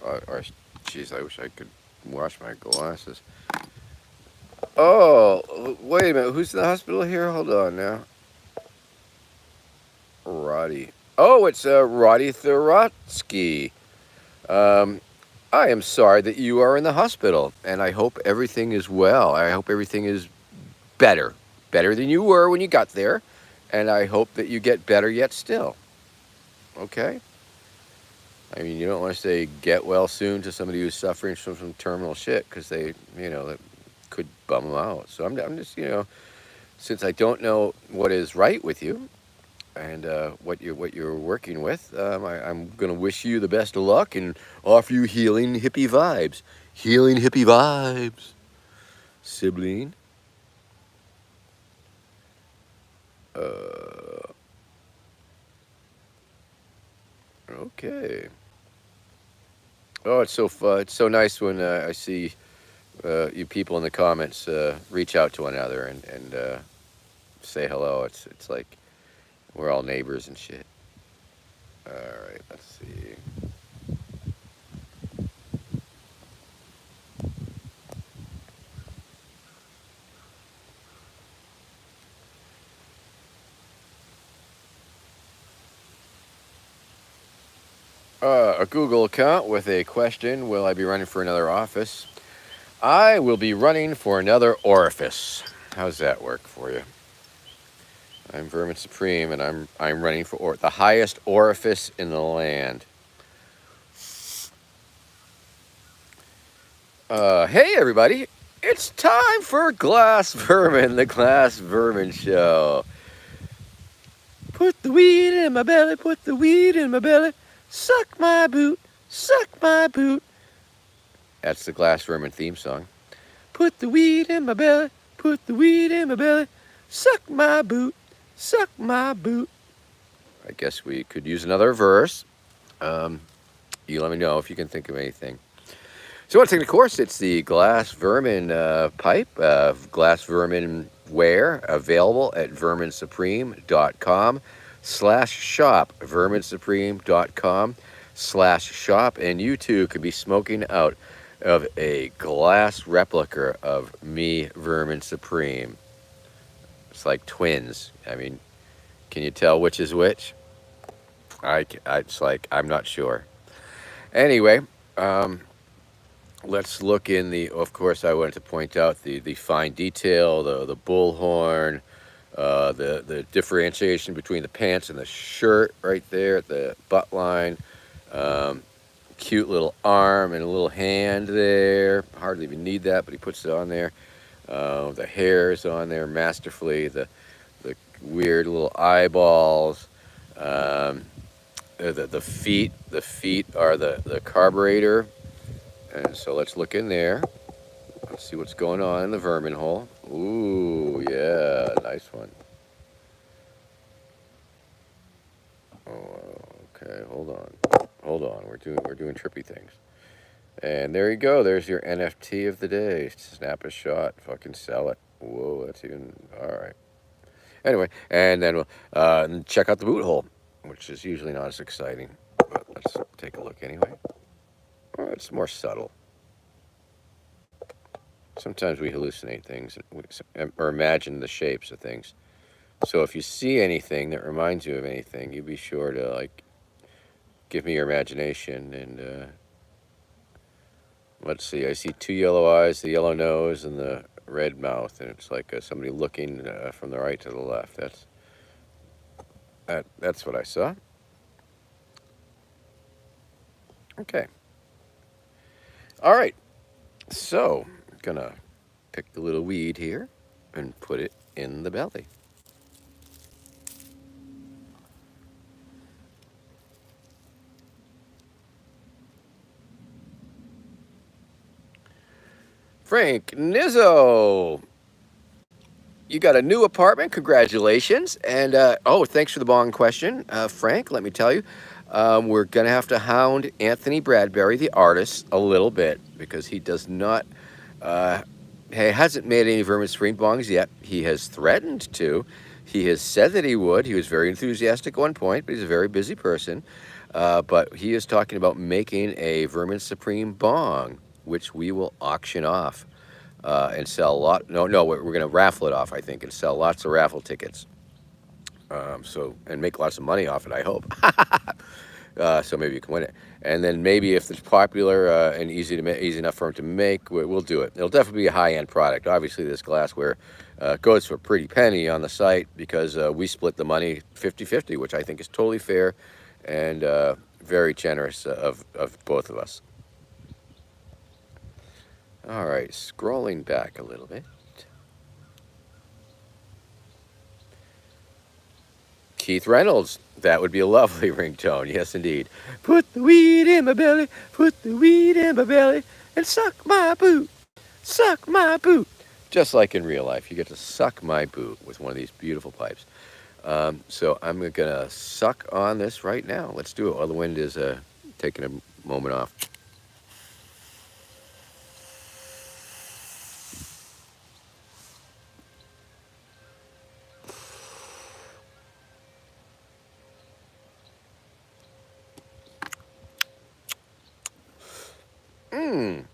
Jeez, I wish I could wash my glasses. Oh, wait a minute. Who's in the hospital here? Hold on now. Roddy. Oh, it's Roddy Thorotsky. Um, I am sorry that you are in the hospital, and I hope everything is well. I hope everything is better than you were when you got there, and I hope that you get better yet still. Okay? I mean, you don't want to say get well soon to somebody who's suffering from some terminal shit because they, that could bum them out. So I'm just, since I don't know what is right with you and what you're working with, I'm gonna wish you the best of luck and offer you healing hippie vibes. Healing hippie vibes, sibling. Uh, okay. Oh, it's so fun. It's so nice when I see you people in the comments reach out to one another and say hello. It's like we're all neighbors and shit. All right, let's see. A Google account with a question: will I be running for another office? I will be running for another orifice. How's that work for you? I'm Vermin Supreme, and I'm running for the highest orifice in the land. Hey everybody! It's time for Glass Vermin, the Glass Vermin Show. Put the weed in my belly, put the weed in my belly. Suck my boot, suck my boot. That's the Glass Vermin theme song. Put the weed in my belly, put the weed in my belly. Suck my boot, suck my boot. I guess we could use another verse. You let me know if you can think of anything. So once again, of course, it's the Glass Vermin pipe, Glass Vermin wear, available at verminsupreme.com/shop, verminsupreme.com/shop, and you too could be smoking out of a glass replica of me, Vermin Supreme. It's like twins. I mean, can you tell which is which? It's like, I'm not sure. Anyway, let's look in the, of course, I wanted to point out the fine detail, the bullhorn, the differentiation between the pants and the shirt right there at the butt line. Cute little arm and a little hand there. Hardly even need that, but he puts it on there. The hair is on there masterfully. The weird little eyeballs. The feet are the carburetor. And so let's look in there. Let's see what's going on in the vermin hole. Ooh, yeah, nice one. Oh, okay, hold on. We're doing trippy things. And there you go. There's your NFT of the day. Snap a shot. Fucking sell it. Whoa, that's even all right. Anyway, and then we'll check out the boot hole, which is usually not as exciting. But let's take a look anyway. Oh, it's more subtle. Sometimes we hallucinate things or imagine the shapes of things. So if you see anything that reminds you of anything, you be sure to give me your imagination. And let's see, I see two yellow eyes, the yellow nose, and the red mouth, and it's like somebody looking from the right to the left. That's what I saw. Okay. All right. So I'm gonna pick the little weed here and put it in the belly. Frank Nizzo, you got a new apartment. Congratulations. And thanks for the bong question, Frank. Let me tell you, we're gonna have to hound Anthony Bradbury, the artist, a little bit because he does not he hasn't made any Vermin Supreme bongs yet. He has threatened to. He has said that he would. He was very enthusiastic at one point, but he's a very busy person. But he is talking about making a Vermin Supreme bong, which we will auction off and sell a lot. No, we're going to raffle it off, I think, and sell lots of raffle tickets. And make lots of money off it, I hope. So maybe you can win it, and then maybe if it's popular and easy enough for him to make, we'll do it. It'll definitely be a high-end product. Obviously, this glassware goes for a pretty penny on the site because we split the money 50-50, which I think is totally fair and very generous of both of us. All right, scrolling back a little bit. Keith Reynolds. That would be a lovely ringtone. Yes, indeed. Put the weed in my belly, put the weed in my belly, and suck my boot, suck my boot. Just like in real life, you get to suck my boot with one of these beautiful pipes. So I'm going to suck on this right now. Let's do it while the wind is taking a moment off. Mmm.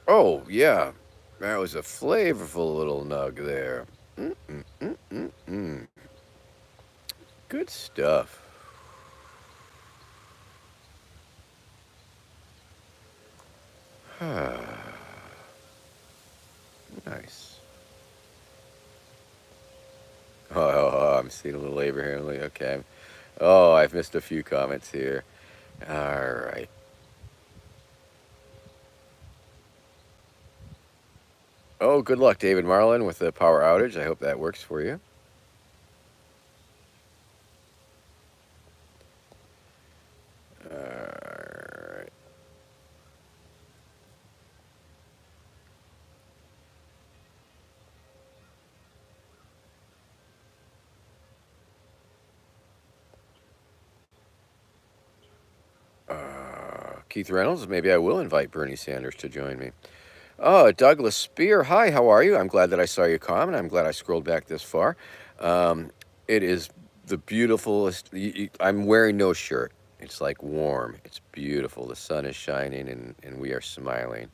Oh, yeah. That was a flavorful little nug there. Mm-mm-mm-mm-mm. Good stuff. Nice. Oh, I'm seeing a little labor here. Okay. Oh, I've missed a few comments here. All right. Oh, good luck, David Marlin, with the power outage. I hope that works for you. All right. Keith Reynolds, maybe I will invite Bernie Sanders to join me. Oh, Douglas Spear. Hi, how are you? I'm glad that I saw your comment. I'm glad I scrolled back this far. It is the beautifulest. I'm wearing no shirt. It's like warm. It's beautiful. The sun is shining and we are smiling.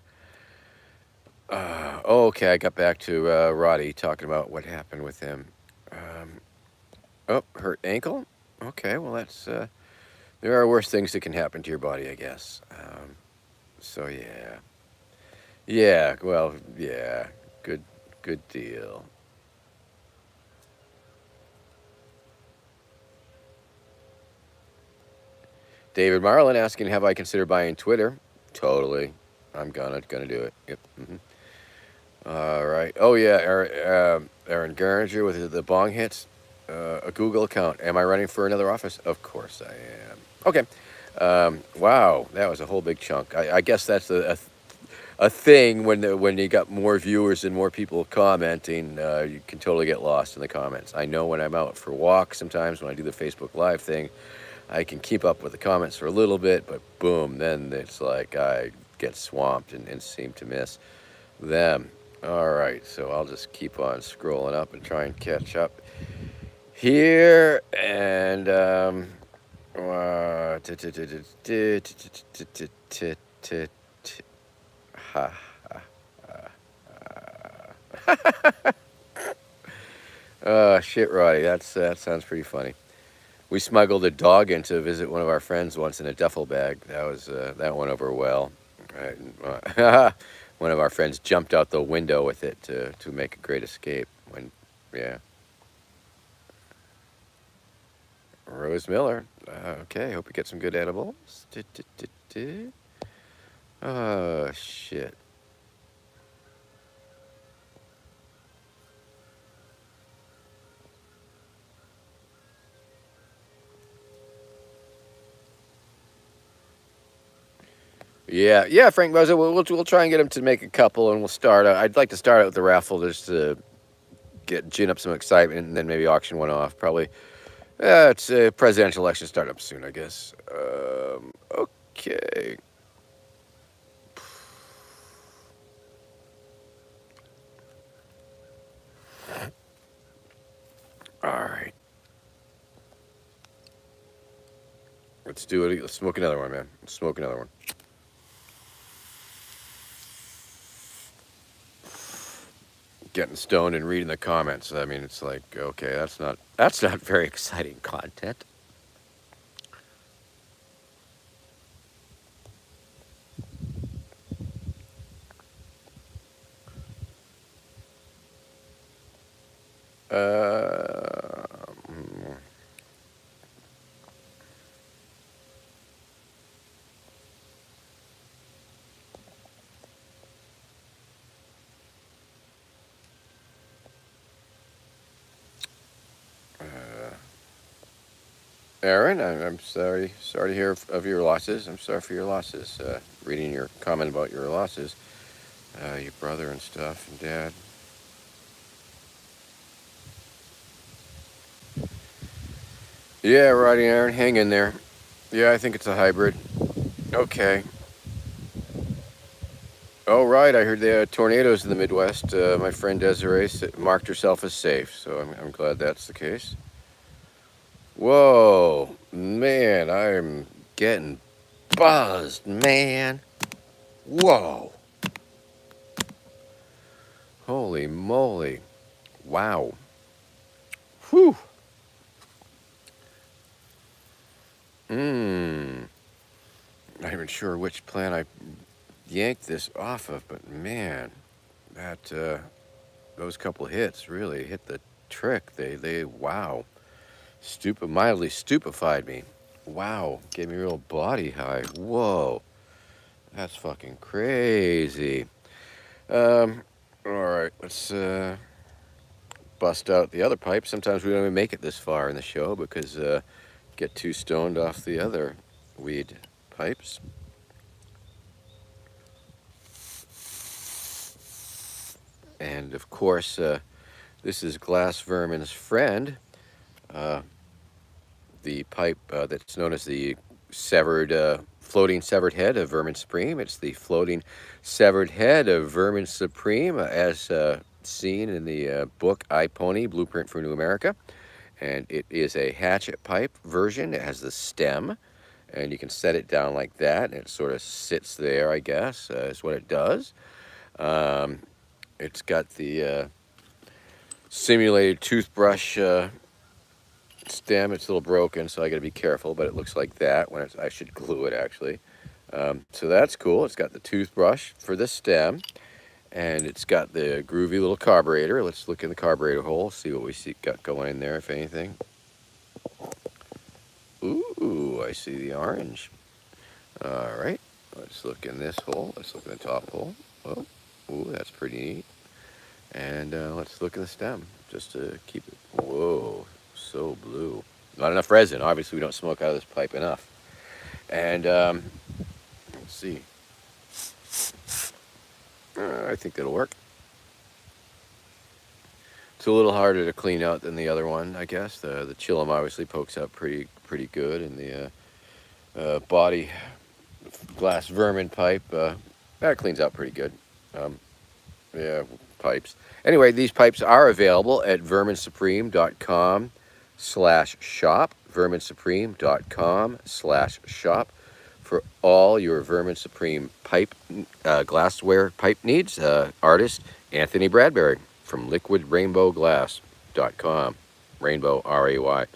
Okay, I got back to Roddy talking about what happened with him. Oh, hurt ankle? Okay, well, there are worse things that can happen to your body, I guess. So, yeah. Yeah, well, yeah. Good deal. David Marlin asking, have I considered buying Twitter? Totally. I'm gonna do it. Yep. All right. Oh yeah, Aaron Geringer with the bong hits. A Google account. Am I running for another office? Of course I am. Okay. Wow, that was a whole big chunk. I guess that's a thing when you got more viewers and more people commenting, you can totally get lost in the comments. I know when I'm out for walks sometimes when I do the Facebook Live thing, I can keep up with the comments for a little bit, but boom, then it's like I get swamped and seem to miss them. All right, so I'll just keep on scrolling up and try and catch up here. And shit, Roddy, that sounds pretty funny. We smuggled a dog in to visit one of our friends once in a duffel bag. That went over well. Right. One of our friends jumped out the window with it to make a great escape. Yeah. Rose Miller. Okay, hope you get some good edibles. Oh, shit. Yeah, Frank Moza. We'll try and get him to make a couple, and we'll start. I'd like to start out with the raffle just to gin up some excitement, and then maybe auction one off. Probably. It's a presidential election start up soon, I guess. Okay. let's do it. Let's smoke another one, man. Let's smoke another one. Getting stoned and reading the comments. I mean, it's like, okay, that's not very exciting content. Aaron, I'm sorry to hear of your losses. I'm sorry for your losses. Reading your comment about your losses, your brother and stuff, and dad. Yeah, righty, Aaron, hang in there. Yeah, I think it's a hybrid. Okay. Oh, right, I heard the tornadoes in the Midwest. My friend Desiree marked herself as safe, so I'm glad that's the case. Whoa, man, I'm getting buzzed, man. Whoa. Holy moly. Wow. Whew. Not even sure which plant I yanked this off of, but man, that those couple hits really hit the trick. They wow. Mildly stupefied me. Wow, gave me a real body high. Whoa. That's fucking crazy. All right, let's bust out the other pipe. Sometimes we don't even make it this far in the show because get too stoned off the other weed pipes. And of course, this is Glass Vermin's friend, the pipe that's known as the floating severed head of Vermin Supreme. It's the floating severed head of Vermin Supreme, as seen in the book I Pony: Blueprint for New America. And it is a hatchet pipe version. It has the stem, and you can set it down like that, and it sort of sits there, I guess, is what it does. It's got the simulated toothbrush stem. It's a little broken, so I got to be careful, but it looks like that when I should glue it, actually. So that's cool. It's got the toothbrush for the stem, and it's got the groovy little carburetor. Let's look in the carburetor hole, see what we got going in there, if anything. Ooh, I see the orange. All right, let's look in this hole. Let's look in the top hole. Oh, ooh, that's pretty neat. And let's look in the stem, just to keep it. Whoa, so blue. Not enough resin. Obviously, we don't smoke out of this pipe enough. And let's see. I think that'll work. It's a little harder to clean out than the other one, I guess. The chillum obviously pokes out pretty good, and the body Glass Vermin pipe that cleans out pretty good. Yeah, pipes. Anyway, these pipes are available at verminsupreme.com/shop. verminsupreme.com/shop for all your Vermin Supreme pipe glassware pipe needs. Artist Anthony Bradbury from liquidrainbowglass.com. Rainbow, R-A-Y.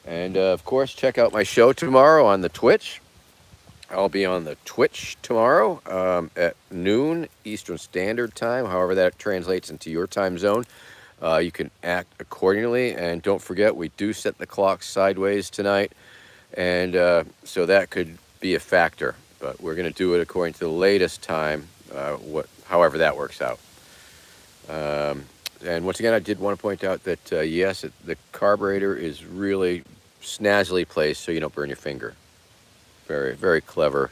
And of course, check out my show tomorrow on the Twitch. I'll be on the Twitch tomorrow at noon Eastern Standard Time, however that translates into your time zone. You can act accordingly, and don't forget, we do set the clock sideways tonight, and so that could be a factor, but we're going to do it according to the latest time, however that works out. And once again, I did want to point out that, yes, the carburetor is really snazzily placed so you don't burn your finger. Very, very clever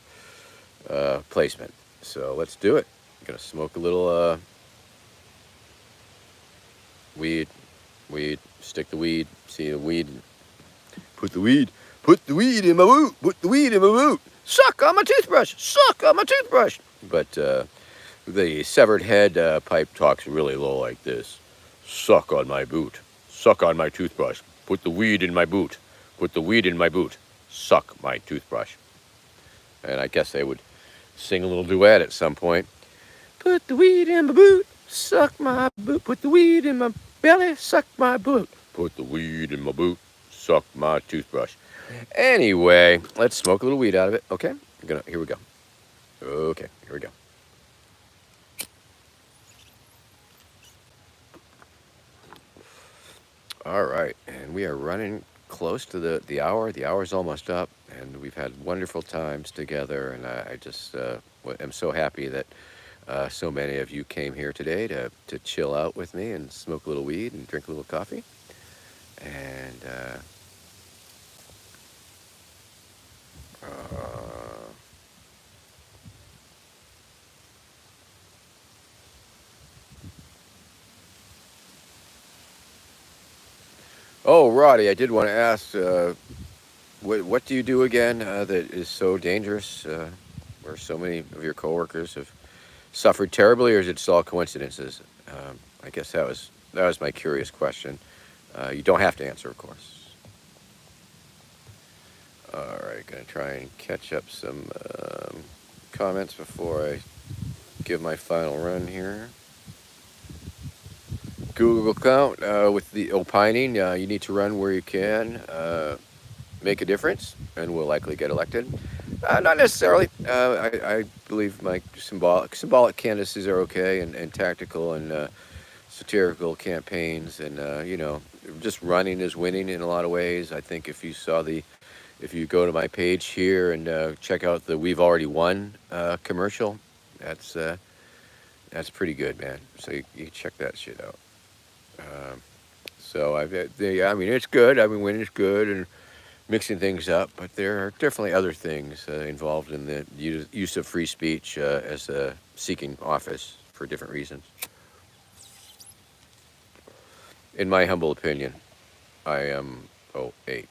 placement. So let's do it. I'm going to smoke a little weed. Stick the weed. See the weed. Put the weed in my boot. Put the weed in my boot. Suck on my toothbrush. Suck on my toothbrush. But the severed head pipe talks really low like this. Suck on my boot. Suck on my toothbrush. Put the weed in my boot. Put the weed in my boot. suck my toothbrush. And I guess they would sing a little duet at some point. Put the weed in my boot, suck my boot. Put the weed in my belly, suck my boot. Put the weed in my boot, suck my toothbrush. Anyway, let's smoke a little weed out of it. Okay, here we go. Okay, here we go. All right, and we are running close to the hour. The hour's almost up, and we've had wonderful times together. And I just am so happy that so many of you came here today to chill out with me and smoke a little weed and drink a little coffee. And oh, Roddy, I did want to ask, what do you do again that is so dangerous, where so many of your coworkers have suffered terribly, or is it just all coincidences? I guess that was my curious question. You don't have to answer, of course. All right, gonna try and catch up some comments before I give my final run here. Google account with the opining. You need to run where you can make a difference, and will likely get elected. Not necessarily. I believe my symbolic candidacies are okay, and tactical and satirical campaigns, and just running is winning in a lot of ways. I think if you go to my page here and check out the "We've Already Won" commercial, that's pretty good, man. So you check that shit out. Um, so I mean, it's good. I mean, winning is good, and mixing things up, but there are definitely other things involved in the use of free speech as seeking office for different reasons. In my humble opinion, I am 08.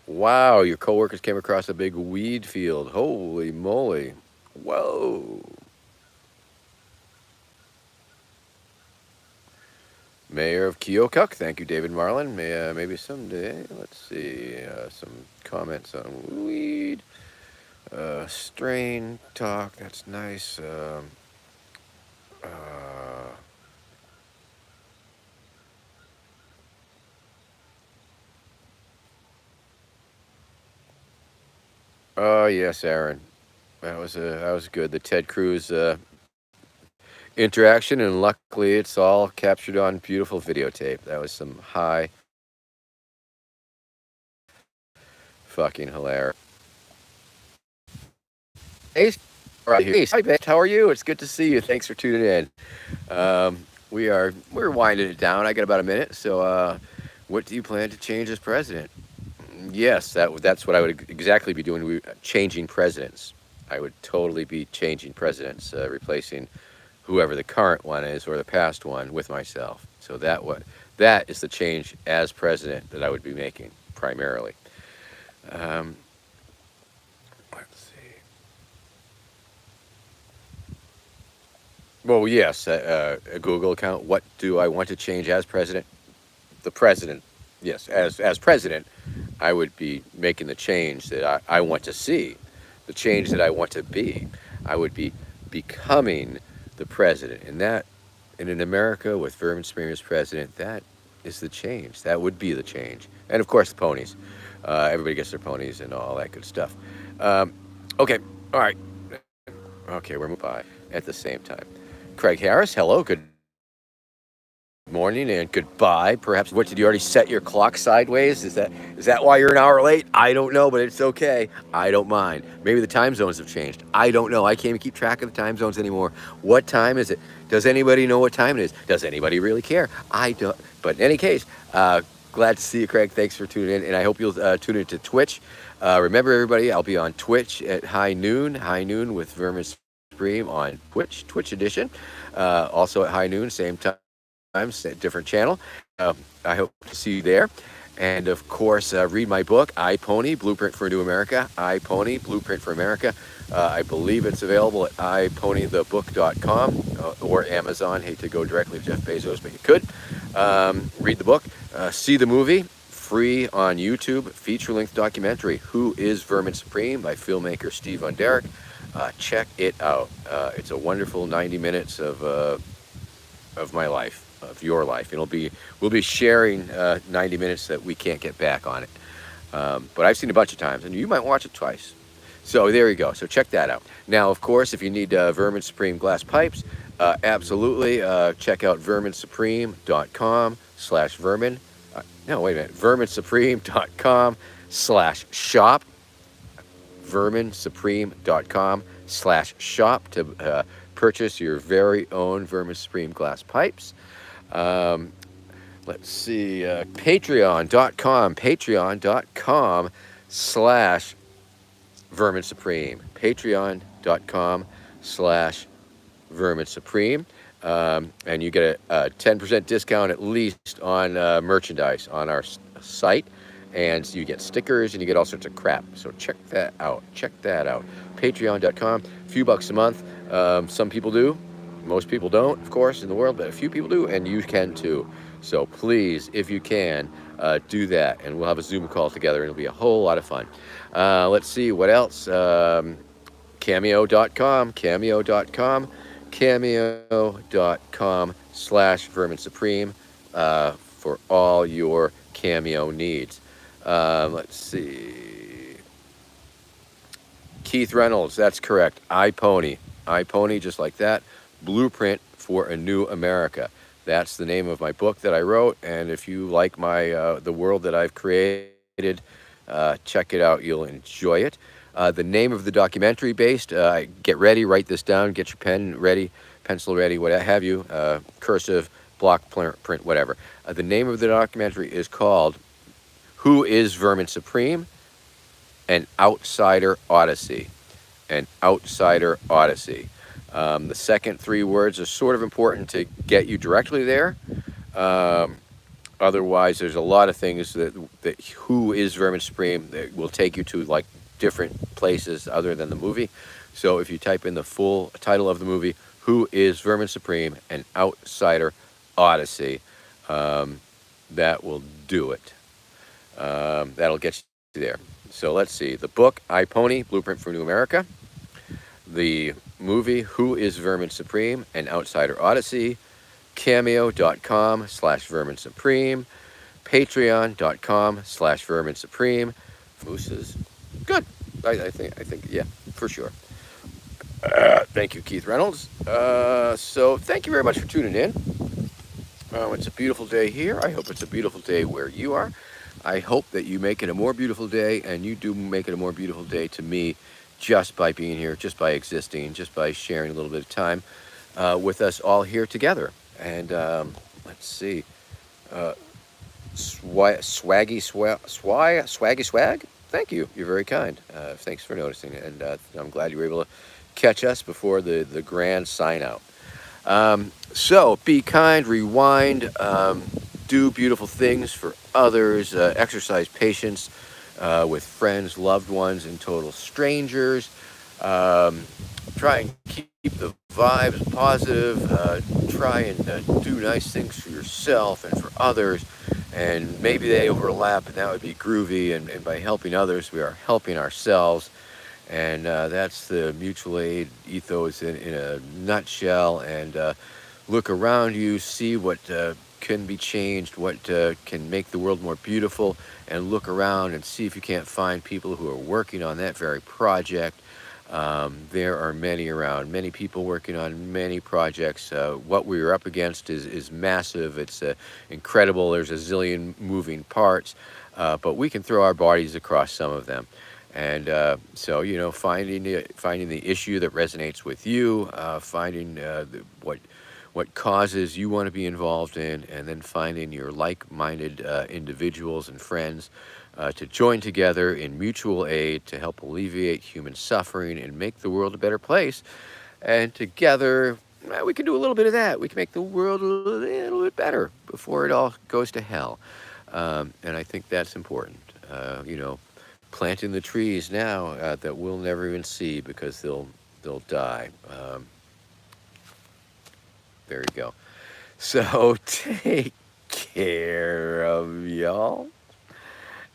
Wow, your coworkers came across a big weed field. Holy moly. Whoa. Mayor of Keokuk, thank you, David Marlin. Maybe someday. Let's see some comments on weed. Strain talk, that's nice. Uh, oh yes, Aaron, that was good. The Ted Cruz interaction, and luckily it's all captured on beautiful videotape. That was some high fucking hilarious. Ace, right here. Ace, hi, Ben. How are you? It's good to see you. Thanks for tuning in. We're winding it down. I got about a minute. So, what do you plan to change as president? Yes, that's what I would exactly be doing. Changing presidents. I would totally be changing presidents, replacing whoever the current one is or the past one with myself. So that is the change as president that I would be making primarily. Um, let's see. Well, yes, a Google account. What do I want to change as president? The president. Yes, as president, I would be making the change that I want to see, the change that I want to be. I would be becoming the president, and in America with Vermin as president, that is the change. That would be the change, and of course the ponies. Everybody gets their ponies and all that good stuff. Um, okay, all right. Okay, we're moving by at the same time. Craig Harris, hello, good morning and goodbye. Perhaps what did you already set your clock sideways? Is that why you're an hour late? I don't know, but it's okay. I don't mind. Maybe the time zones have changed. I don't know. I can't even keep track of the time zones anymore. What time is it? Does anybody know what time it is? Does anybody really care? I don't. But in any case, glad to see you, Craig. Thanks for tuning in, and I hope you'll tune into Twitch. Remember, everybody, I'll be on Twitch at high noon with Vermin Stream on Twitch edition. Also at high noon, same time, different channel. I hope to see you there. And of course, read my book, I Pony Blueprint for a New America. I Pony Blueprint for America. I believe it's available at iponythebook.com or Amazon. Hate to go directly to Jeff Bezos, but you could. Read the book, see the movie, free on YouTube, feature-length documentary, Who is Vermin Supreme by filmmaker Steve Von Derek. Check it out. It's a wonderful 90 minutes of my life, of your life. We'll be sharing 90 minutes that we can't get back on it. But I've seen it a bunch of times, and you might watch it twice. So there you go. So check that out. Now, of course, if you need Vermin Supreme glass pipes, absolutely check out verminsupreme.com/vermin. No, wait a minute. verminsupreme.com/shop. verminsupreme.com/shop to purchase your very own Vermin Supreme glass pipes. Um, let's see, patreon.com slash Vermin Supreme. Patreon.com/Vermin Supreme. And you get a 10% discount at least on merchandise on our site. And you get stickers and you get all sorts of crap. So check that out. Check that out. Patreon.com. A few bucks a month. Some people do. Most people don't, of course, in the world, but a few people do, and you can too. So please, if you can, do that, and we'll have a Zoom call together, and it'll be a whole lot of fun. Let's see, what else? Cameo.com, cameo.com/Vermin Supreme for all your Cameo needs. Let's see. Keith Reynolds, that's correct. I Pony, just like that. Blueprint for a New America. That's the name of my book that I wrote. And if you like the world that I've created, check it out. You'll enjoy it. The name of the documentary based, get ready, write this down, get your pen ready, pencil ready, what have you, cursive, block print, whatever. The name of the documentary is called Who is Vermin Supreme? An Outsider Odyssey. An Outsider Odyssey. The second three words are sort of important to get you directly there. Otherwise, there's a lot of things that Who is Vermin Supreme that will take you to like different places other than the movie. So if you type in the full title of the movie, Who is Vermin Supreme? An Outsider Odyssey, that will do it. That'll get you there. So let's see. The book, I Pony, Blueprint for New America. The movie, Who is Vermin Supreme? An Outsider Odyssey. Cameo.com/Vermin Supreme. Patreon.com/Vermin Supreme. Mooses. Good. I think, yeah, for sure. Thank you, Keith Reynolds. So thank you very much for tuning in. It's a beautiful day here. I hope it's a beautiful day where you are. I hope that you make it a more beautiful day, and you do make it a more beautiful day to me just by being here, just by existing, just by sharing a little bit of time with us all here together. And let's see. Swaggy Swag. Thank you. You're very kind. Thanks for noticing. And I'm glad you were able to catch us before the grand sign out. So be kind, rewind, do beautiful things for others, exercise patience with friends, loved ones, and total strangers. Try and keep the vibes positive. Try and do nice things for yourself and for others. And maybe they overlap, and that would be groovy. And by helping others, we are helping ourselves. And that's the mutual aid ethos in a nutshell. And look around you, see what can be changed, what can make the world more beautiful, and look around and see if you can't find people who are working on that very project. There are many around, many people working on many projects. What we're up against is massive. It's incredible. There's a zillion moving parts, but we can throw our bodies across some of them. And so, finding the issue that resonates with you, finding what causes you want to be involved in, and then finding your like-minded individuals and friends to join together in mutual aid to help alleviate human suffering and make the world a better place. And together, we can do a little bit of that. We can make the world a little bit better before it all goes to hell. And I think that's important. You know, planting the trees now that we'll never even see because they'll die. There you go. So take care of y'all.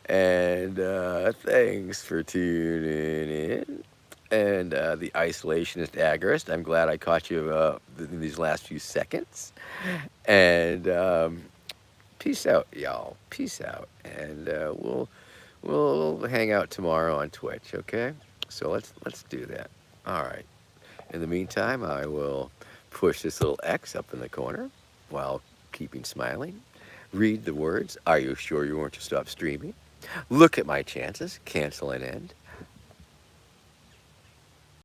And thanks for tuning in. And the isolationist agorist, I'm glad I caught you in these last few seconds. And peace out, y'all. Peace out. And we'll hang out tomorrow on Twitch, okay? So let's do that. All right. In the meantime, I will push this little X up in the corner while keeping smiling. Read the words, "Are you sure you want to stop streaming?" Look at my chances, cancel and end.